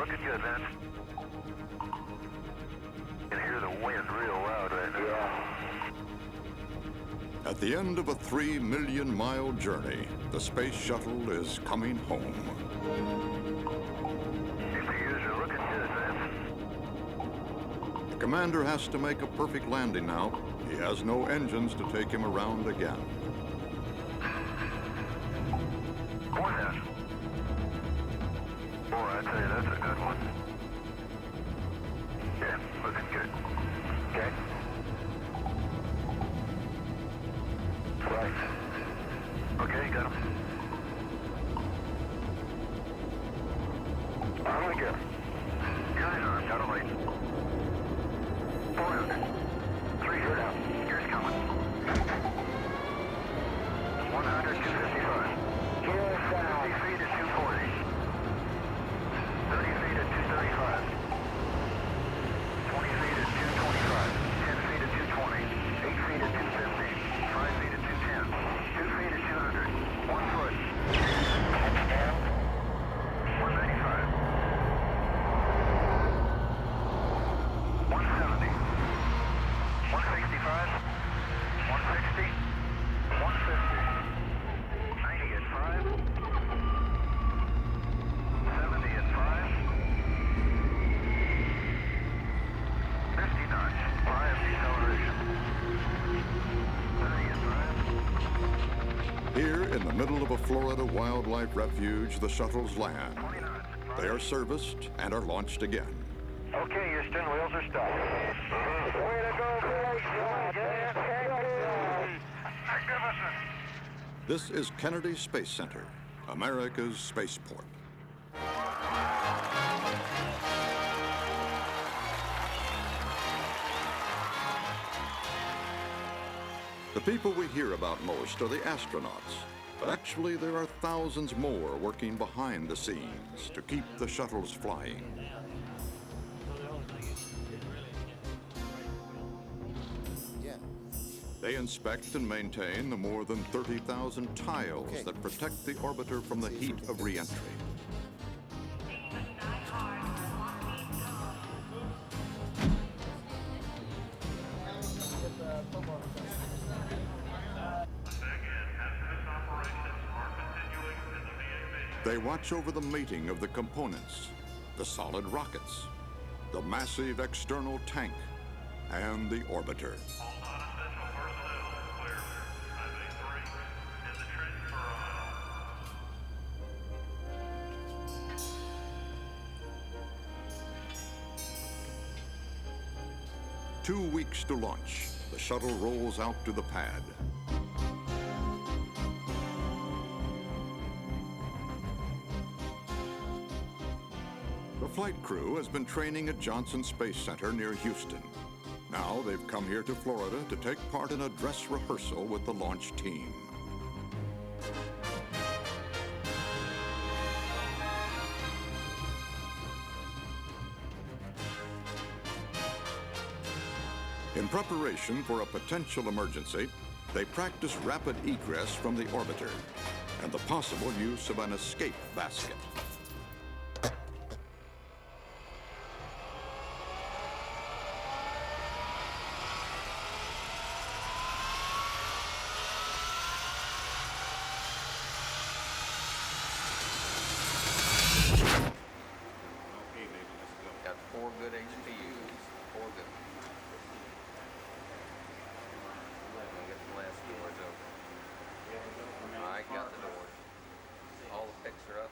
looking good, man. You can hear the wind real loud right now. Yeah. At the end of a 3 million-mile journey, the space shuttle is coming home. GPUs are looking good, man. The commander has to make a perfect landing now. He has no engines to take him around again. Boy, that. Boy, I tell you, that's a good one. Yeah, looking good. Okay. Right. Okay, got him. On we go. Guys on, got him late. 400. 300 out. Gears coming. 100, 255. 50 feet at 240. 30 feet at 235. 20 feet at 225. 10 feet at 220. 8 feet at 250. 5 feet at 210. 2 feet at 200. 1 foot. Touchdown. 195. 170. 165. 160. 150. 90 at 5. 70 at 5. 50 knots. 5 deceleration. 30 at 5. Here, in the middle of a Florida wildlife refuge, the shuttles land. 20 knots. They are serviced and are launched again. Okay, Houston, wheels are stopped. Way to go, boys. Magnificent. This is Kennedy Space Center, America's spaceport. The people we hear about most are the astronauts. But actually, there are thousands more working behind the scenes to keep the shuttles flying. They inspect and maintain the more than 30,000 tiles that protect the orbiter from the heat of re-entry. They watch over the mating of the components, the solid rockets, the massive external tank, and the orbiter. 2 weeks to launch, the shuttle rolls out to the pad. The flight crew has been training at Johnson Space Center near Houston. Now they've come here to Florida to take part in a dress rehearsal with the launch team. In preparation for a potential emergency, they practice rapid egress from the orbiter and the possible use of an escape basket. Got 4 good HPUs, 4 good. Get the last doors open. I got the doors. All the picks are up.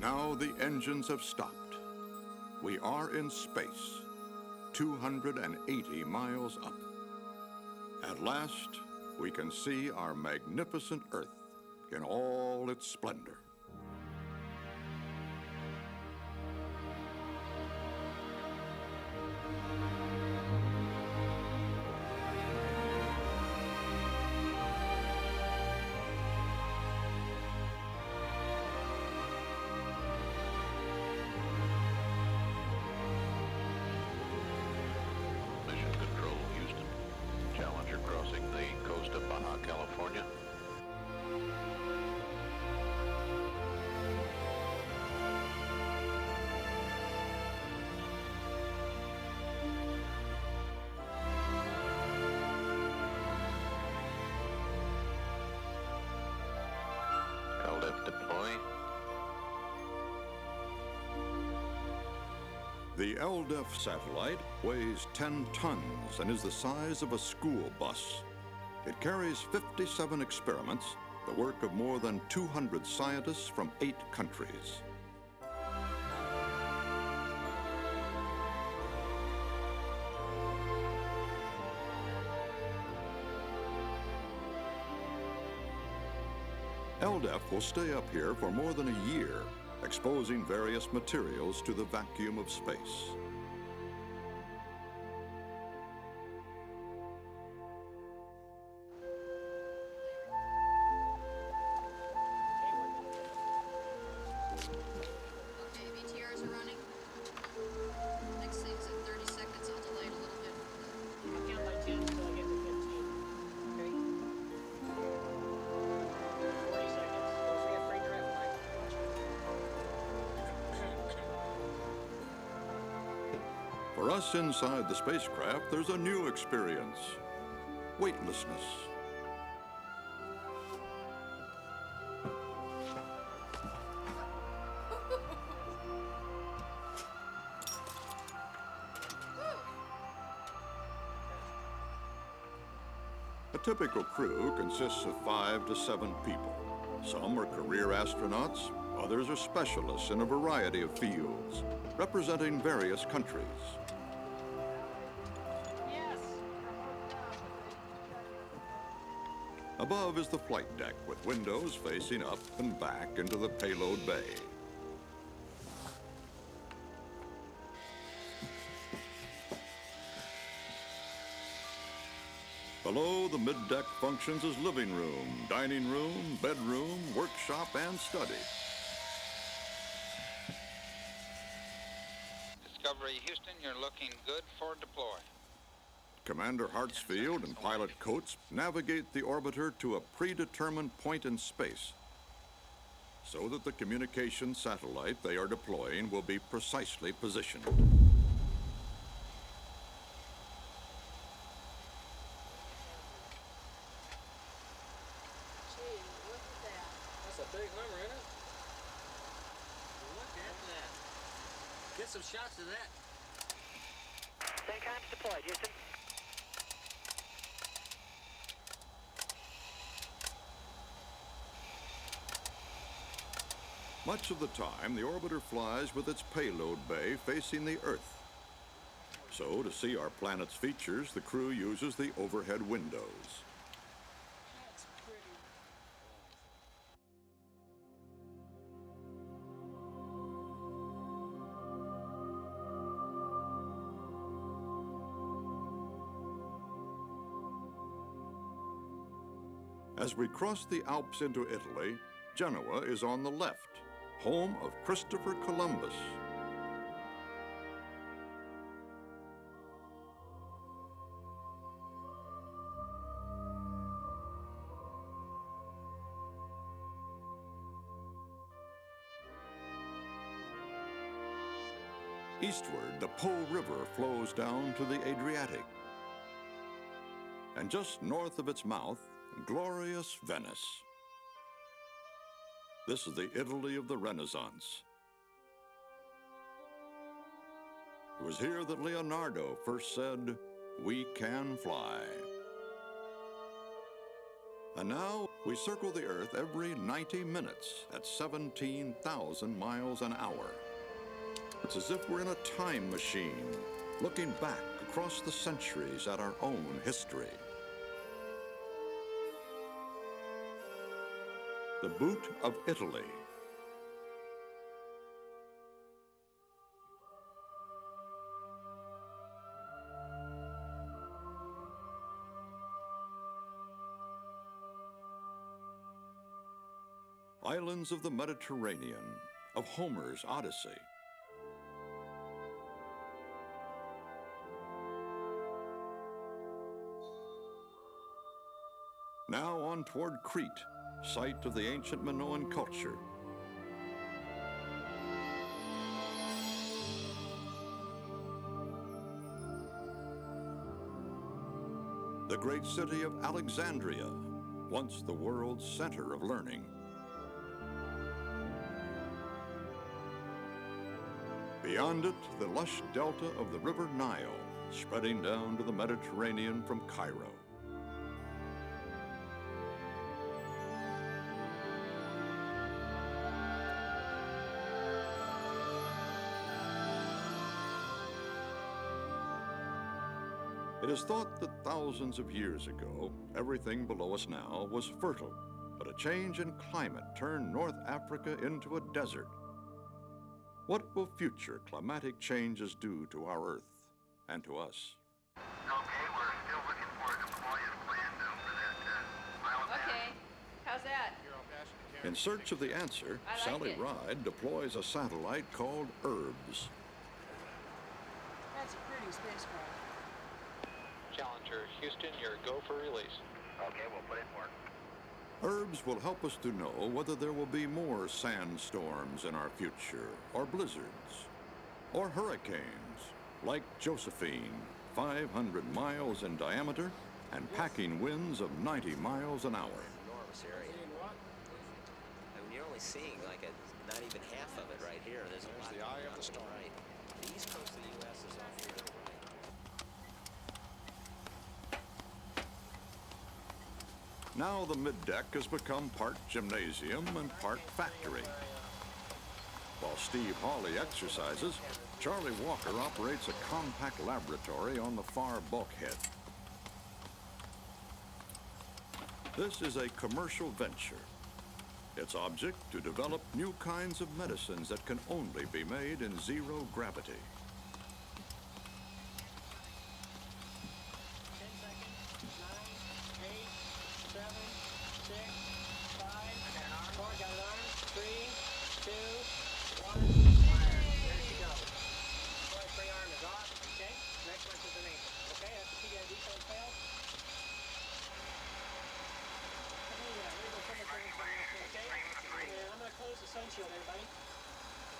Now the engines have stopped. We are in space, 280 miles up. At last, we can see our magnificent Earth in all its splendor. Mission Control, Houston. Challenger crossing the coast of Baja California. LF deploy. The LDEF satellite weighs 10 tons and is the size of a school bus. It carries 57 experiments, the work of more than 200 scientists from 8 countries. LDEF will stay up here for more than a year, exposing various materials to the vacuum of space. Okay, VTRs are running. Next thing's at 30 seconds. I'll delay it a little bit. I'll count by 10 until I get to 15. Okay? 40 seconds. Don't forget free traffic light. For us inside the spacecraft, there's a new experience: weightlessness. A typical crew consists of 5 to 7 people. Some are career astronauts, others are specialists in a variety of fields, representing various countries. Yes! Above is the flight deck with windows facing up and back into the payload bay. Below, the mid-deck functions as living room, dining room, bedroom, workshop, and study. Discovery Houston, you're looking good for deploy. Commander Hartsfield and pilot Coates navigate the orbiter to a predetermined point in space so that the communication satellite they are deploying will be precisely positioned. Gee, look at that. That's a big number, isn't it? Look at that. Get some shots of that. Synchron's deployed, Houston. Much of the time, the orbiter flies with its payload bay facing the Earth. So, to see our planet's features, the crew uses the overhead windows. That's pretty. As we cross the Alps into Italy, Genoa is on the left, home of Christopher Columbus. Eastward, the Po River flows down to the Adriatic. And just north of its mouth, glorious Venice. This is the Italy of the Renaissance. It was here that Leonardo first said, "We can fly." And now we circle the Earth every 90 minutes at 17,000 miles an hour. It's as if we're in a time machine, looking back across the centuries at our own history. The Boot of Italy. Islands of the Mediterranean, of Homer's Odyssey. Now on toward Crete, site of the ancient Minoan culture. The great city of Alexandria, once the world's center of learning. Beyond it, the lush delta of the river Nile, spreading down to the Mediterranean from Cairo. It is thought that thousands of years ago, everything below us now was fertile, but a change in climate turned North Africa into a desert. What will future climatic changes do to our Earth and to us? Okay, we're still looking for a deployment plan for that mile and a half. Okay, how's that? In search of the answer, I like Sally it. Ride deploys a satellite called Herbs. That's a pretty spacecraft. Challenger Houston, your go for release. Okay, we'll put it in work. Herbs will help us to know whether there will be more sandstorms in our future, or blizzards, or hurricanes, like Josephine, 500 miles in diameter and packing winds of 90 miles an hour. Enormous area. I mean, you're only seeing like not even half of it right here. There's a lot. the eye of the storm. Right. The east coast of the U.S. is off here. Now the middeck has become part gymnasium and part factory. While Steve Hawley exercises, Charlie Walker operates a compact laboratory on the far bulkhead. This is a commercial venture. Its object to develop new kinds of medicines that can only be made in zero gravity. 10 seconds. 9, 8, 7, 6, 5. 4, got an arm. 3, 2, 1. Fire. There she goes. Boy, free arm is off. Okay. Next one is an ankle. Okay, that's the PID code failed. Okay. And I'm going to close the sun shield, everybody.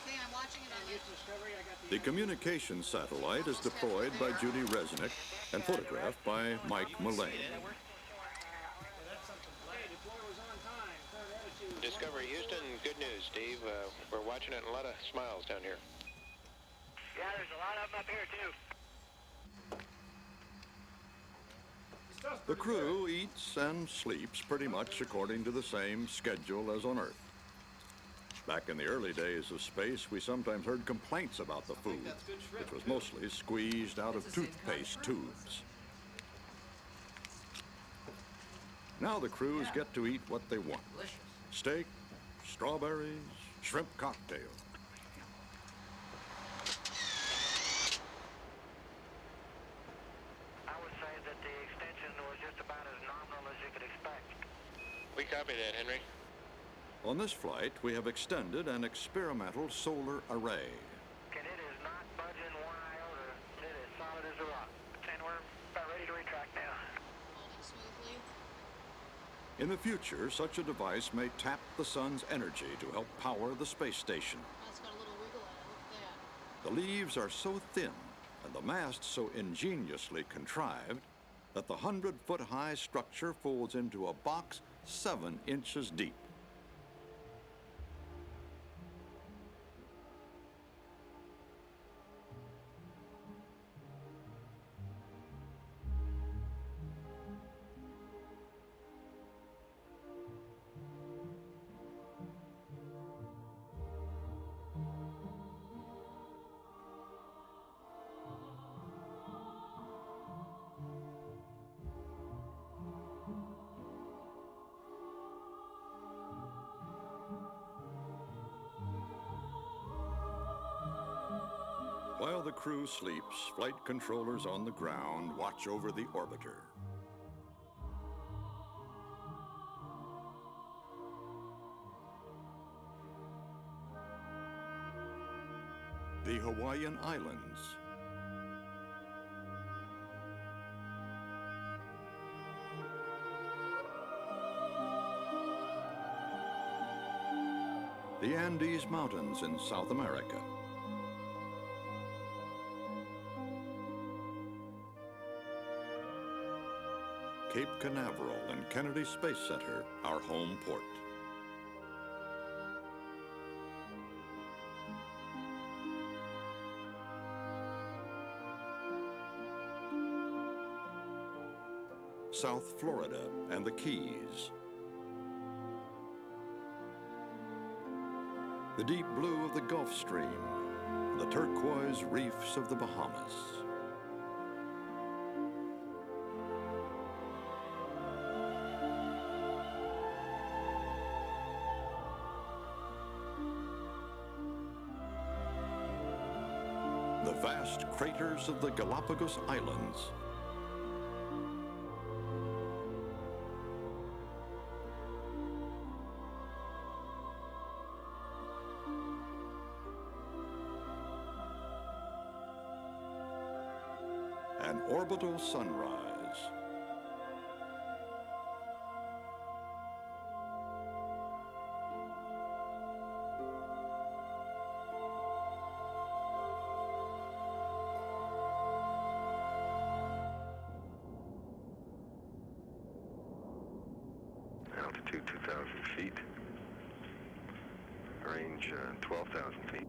Okay, I'm watching it on And the... Houston Discovery, I got The communications satellite is deployed by Judy Resnick and photographed by Mike Mullane. That's something. Hey, deploy was on time. Third attitude. Discovery Houston, good news, Steve. We're watching it and a lot of smiles down here. Yeah, there's a lot of them up here, too. The crew eats and sleeps pretty much according to the same schedule as on Earth. Back in the early days of space, we sometimes heard complaints about the food, which was mostly squeezed out of toothpaste tubes. Now the crews get to eat what they want. Steak, strawberries, shrimp cocktail. I would say that the extension was just about as nominal as you could expect. We copy that, Henry. On this flight, we have extended an experimental solar array. And it is not budging one iota. It is solid as a rock. And we're about ready to retract now. Holding smoothly. In the future, such a device may tap the sun's energy to help power the space station. Oh, it's got a little wiggle at it. Look at that. The leaves are so thin and the mast so ingeniously contrived that the 100-foot-high structure folds into a box 7 inches deep. While the crew sleeps, flight controllers on the ground watch over the orbiter. The Hawaiian Islands. The Andes Mountains in South America. Cape Canaveral and Kennedy Space Center, our home port. South Florida and the Keys. The deep blue of the Gulf Stream, and the turquoise reefs of the Bahamas. The vast craters of the Galapagos Islands. An orbital sunrise. Altitude 2,000 feet. Range 12,000 feet.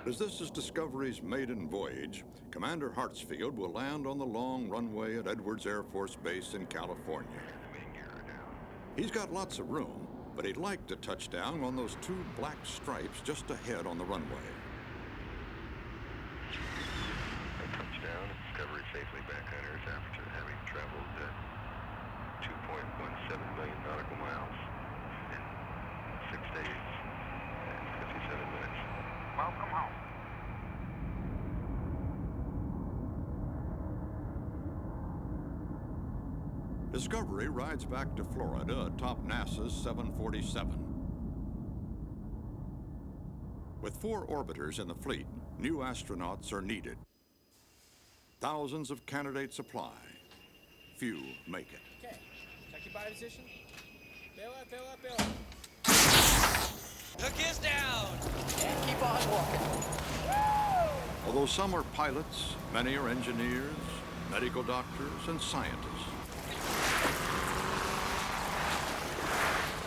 As this is Discovery's maiden voyage, Commander Hartsfield will land on the long runway at Edwards Air Force Base in California. He's got lots of room, but he'd like to touch down on those two black stripes just ahead on the runway. Touchdown, Discovery safely back on Earth after having traveled 2.17 million nautical miles in 6 days and 57 minutes. Welcome home. Discovery rides back to Florida atop NASA's 747. With 4 orbiters in the fleet, new astronauts are needed. Thousands of candidates apply. Few make it. Okay, check your body position. Bail up, bail up, bail up. Hook is down! And keep on walking. Although some are pilots, many are engineers, medical doctors, and scientists.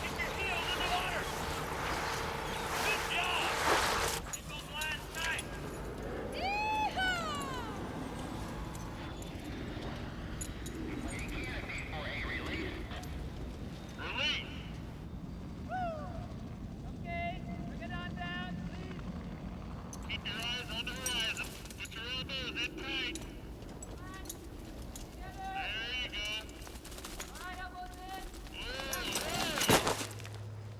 Get your heels in the water! Good job! It goes last night! Release! Okay, bring it on down, please. Keep your eyes on the horizon. Put your elbows in tight. There you go. All right, elbows in.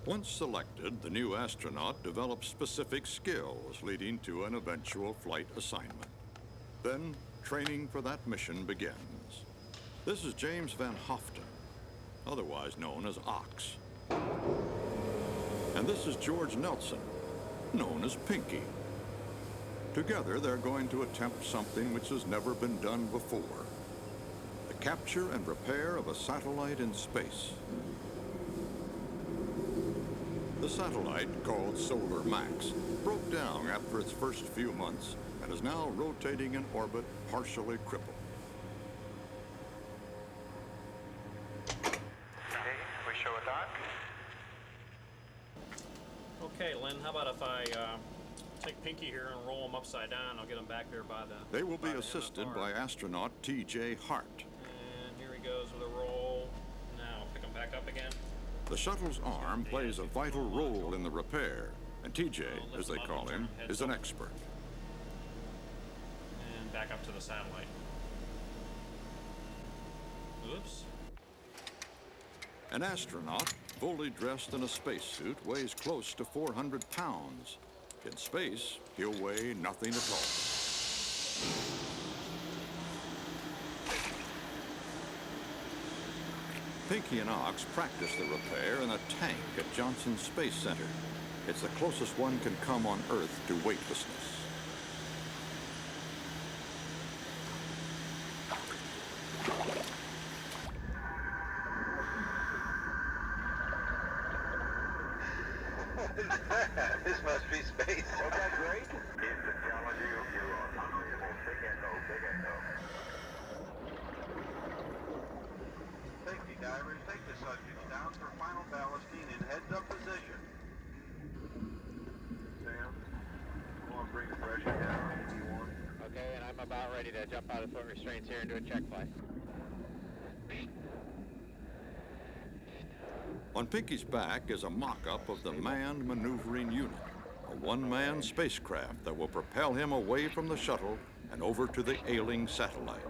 Once selected, the new astronaut develops specific skills leading to an eventual flight assignment. Then, training for that mission begins. This is James Van Hoften, otherwise known as Ox. And this is George Nelson, known as Pinky. Together, they're going to attempt something which has never been done before. The capture and repair of a satellite in space. The satellite, called Solar Max, broke down after its first few months and is now rotating in orbit, partially crippled. Okay, we show a dock. Okay, Lynn, how about if I take Pinky here and roll him upside down? I'll get him back there by the... They will be by the assisted MFR. by astronaut T.J. Hart. And here he goes with a roll. Now, pick him back up again. The shuttle's arm plays a vital role in the repair, and T.J., as they call him, is an expert. And back up to the satellite. Oops. An astronaut fully dressed in a spacesuit, weighs close to 400 pounds. In space, he'll weigh nothing at all. Pinky and Ox practice the repair in a tank at Johnson Space Center. It's the closest one can come on Earth to weightlessness. This must be space. Was that great? Houston, Challenger, you're on unreachable. Big echo, big echo. Safety divers, take the subjects down for final ballasting in heads-up position. Sam, come on, bring the pressure down if you want. Okay, and I'm about ready to jump out of foot restraints here and do a check flight. On Pinky's back is a mock-up of the Manned Maneuvering Unit, a one-man spacecraft that will propel him away from the shuttle and over to the ailing satellite.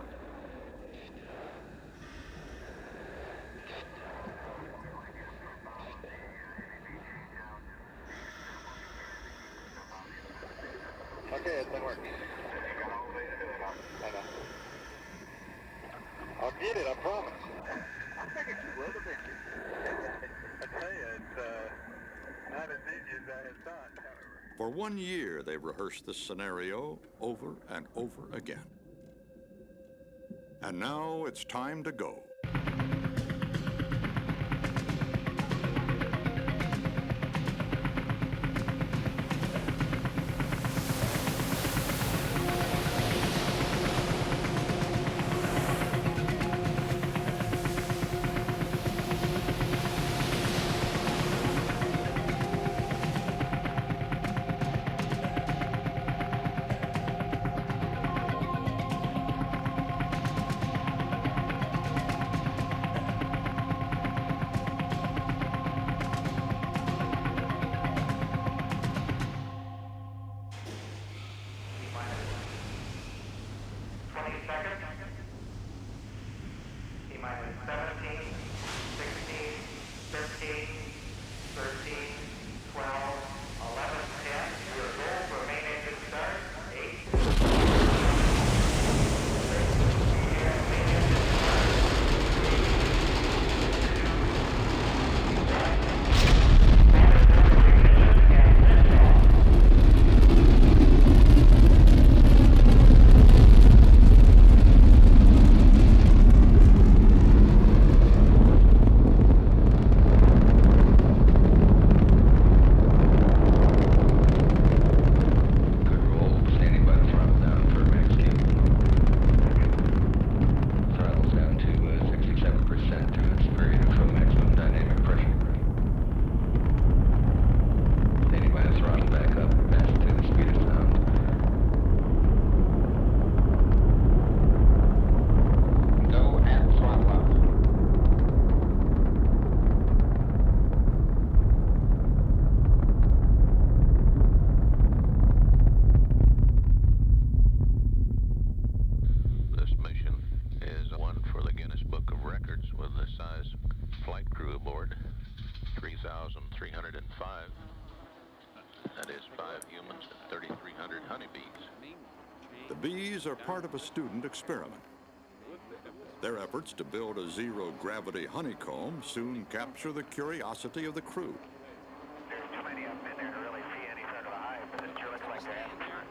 Okay, it's been working. I know. I'll get it, I promise. I figured you would eventually. I tell you, it's not as easy as I had thought, however. For 1 year, they rehearsed this scenario over and over again. And now it's time to go. The bees are part of a student experiment. Their efforts to build a zero-gravity honeycomb soon capture the curiosity of the crew. There's too many of them in there to really see any sort of a hive, but it sure looks like they're having fun.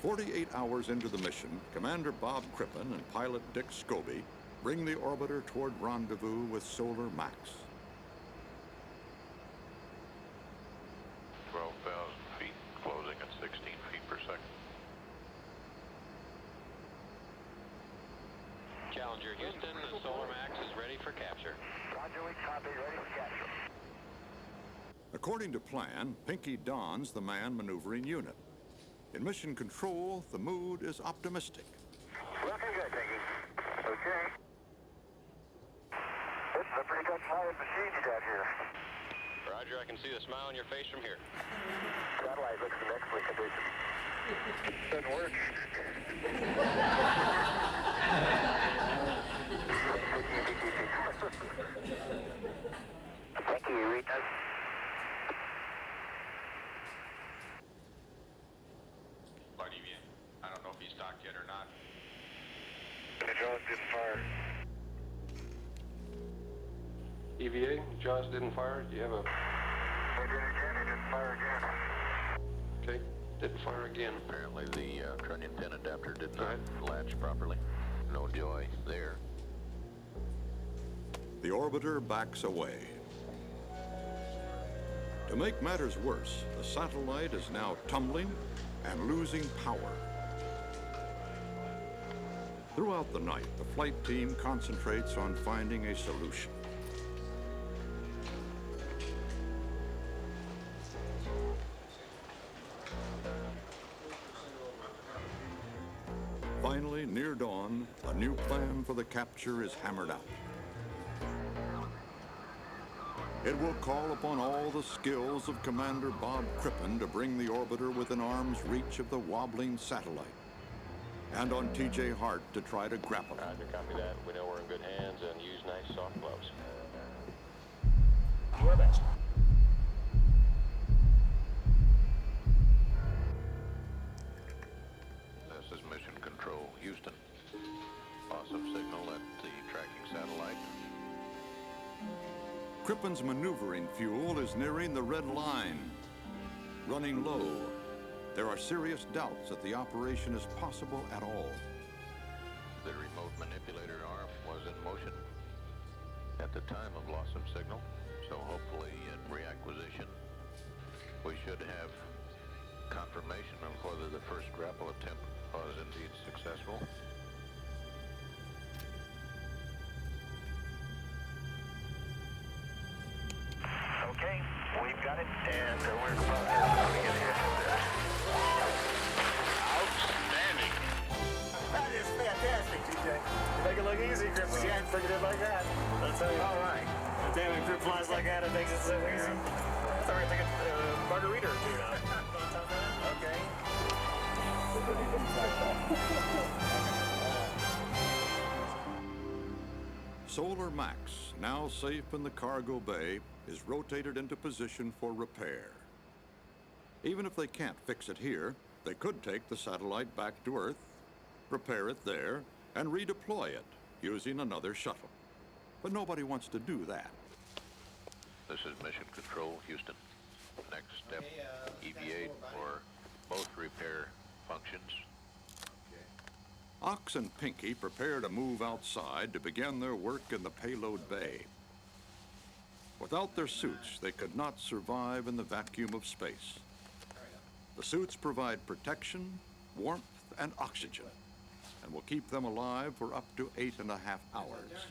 48 hours into the mission, Commander Bob Crippen and pilot Dick Scobie bring the orbiter toward rendezvous with Solar Max. 12,000 feet, closing at 16 feet per second. Challenger Houston, the Solar Max is ready for capture. Roger, we copy, ready for capture. According to plan, Pinky dons the manned maneuvering unit. In mission control, the mood is optimistic. Looking good, Pinky. Okay. This is a pretty good solid machine you got here. Roger, I can see the smile on your face from here. Satellite looks in excellent condition. Doesn't work. Thank you, Rita. Buddy, I don't know if he's docked yet or not. The Jaws didn't fire. EVA, Jaws didn't fire. Do you have a... They did again, it didn't fire again. Okay, didn't fire again. Apparently the trunnion pin adapter did not latch properly. No joy there. The orbiter backs away. To make matters worse, the satellite is now tumbling and losing power. Throughout the night, the flight team concentrates on finding a solution. Finally, near dawn, a new plan for the capture is hammered out. It will call upon all the skills of Commander Bob Crippen to bring the orbiter within arm's reach of the wobbling satellite, and on T.J. Hart to try to grapple it. Roger, copy that. We know we're in good hands and use nice soft gloves. Your best. This is Mission Control, Houston. Loss of signal at the tracking satellite. Crippen's maneuvering fuel is nearing the red line. Running low, there are serious doubts that the operation is possible at all. The remote manipulator arm was in motion at the time of loss of signal, so hopefully in reacquisition we should have confirmation of whether the first grapple attempt was indeed successful. Okay, we've got it, and we're about to get here. Outstanding. That is fantastic, TJ. Make it look easy, Griffin. You hadn't figured it like that. That's how you... All right. Damn, if it flies like that, it makes it so easy. That's all right, take a margarita or two now. Okay. Solar Max, now safe in the cargo bay, is rotated into position for repair. Even if they can't fix it here, they could take the satellite back to Earth, repair it there, and redeploy it using another shuttle. But nobody wants to do that. This is Mission Control, Houston. Next step, EVA for both repair functions. Ox and Pinky prepare to move outside to begin their work in the payload bay. Without their suits, they could not survive in the vacuum of space. The suits provide protection, warmth, and oxygen, and will keep them alive for up to 8.5 hours.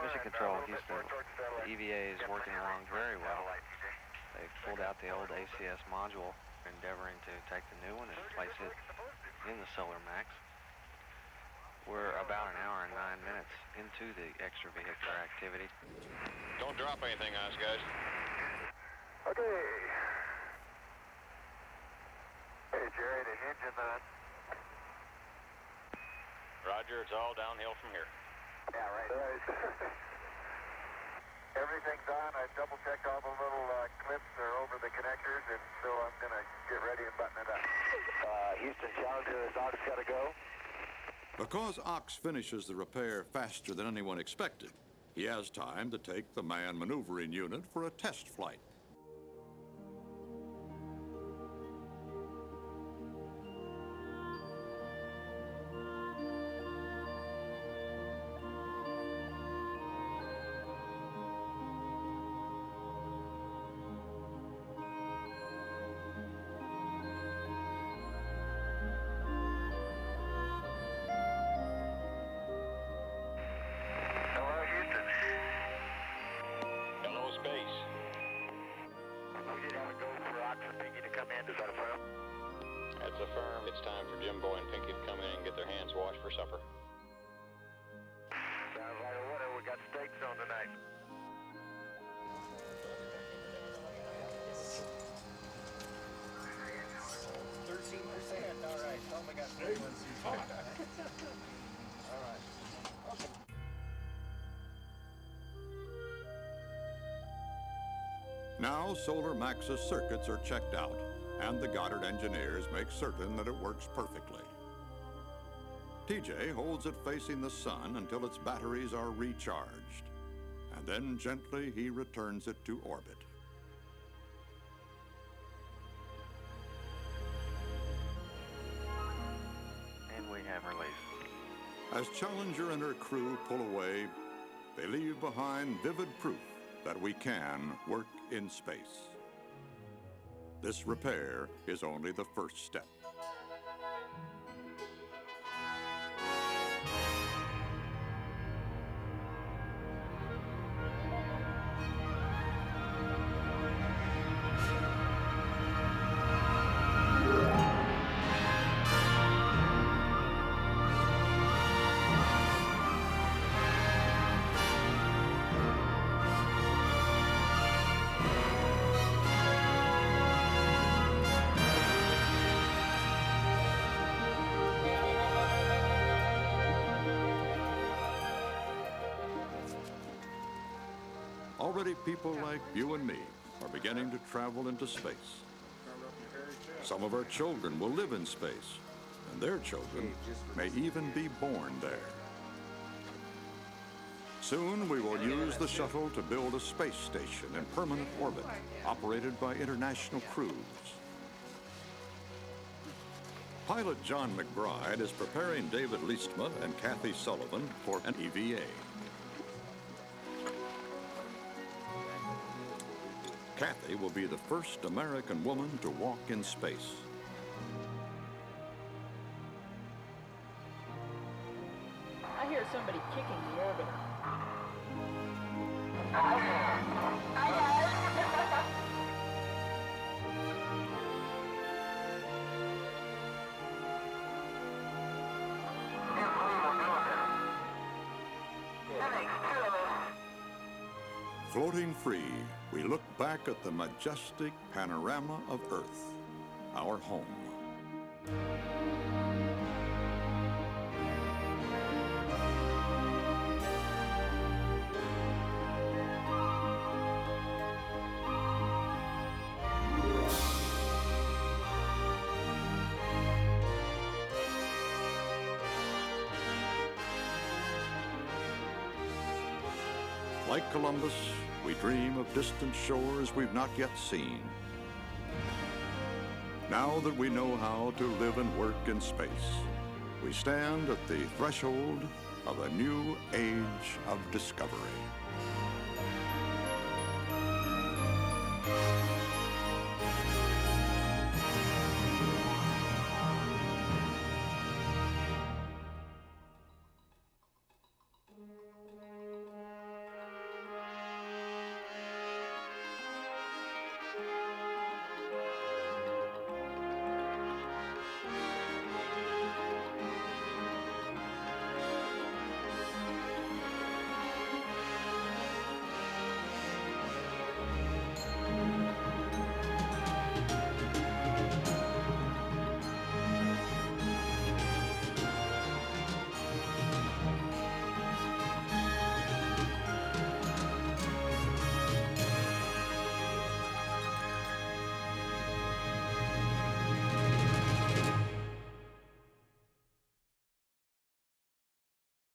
Mission Control, Houston. The EVA is working along very well. They've pulled out the old ACS module, endeavoring to take the new one and place it in the Solar Max. We're about an hour and 9 minutes into the extravehicular activity. Don't drop anything on us, guys. Okay. Hey, Jerry, the engine on. Roger, it's all downhill from here. Yeah, right. Everything's on. I've double-checked all the little clips are over the connectors, and so I'm going to get ready and button it up. Houston, Challenger, is Ox got to go? Because Ox finishes the repair faster than anyone expected, he has time to take the manned maneuvering unit for a test flight. That's affirmed. It's time for Jimbo and Pinky to come in and get their hands washed for supper. Sounds like a winner. We got steaks on tonight. All right. Oh, my God. All right. Now, Solar Max's circuits are checked out, and the Goddard engineers make certain that it works perfectly. TJ holds it facing the sun until its batteries are recharged, and then gently he returns it to orbit. And we have release. As Challenger and her crew pull away, they leave behind vivid proof that we can work in space. This repair is only the first step. Already people like you and me are beginning to travel into space. Some of our children will live in space, and their children may even be born there. Soon we will use the shuttle to build a space station in permanent orbit, operated by international crews. Pilot John McBride is preparing David Liestma and Kathy Sullivan for an EVA. Kathy will be the first American woman to walk in space. I hear somebody kicking the orbiter. Floating free, we look back at the majestic panorama of Earth, our home. Like Columbus, we dream of distant shores we've not yet seen. Now that we know how to live and work in space, we stand at the threshold of a new age of discovery.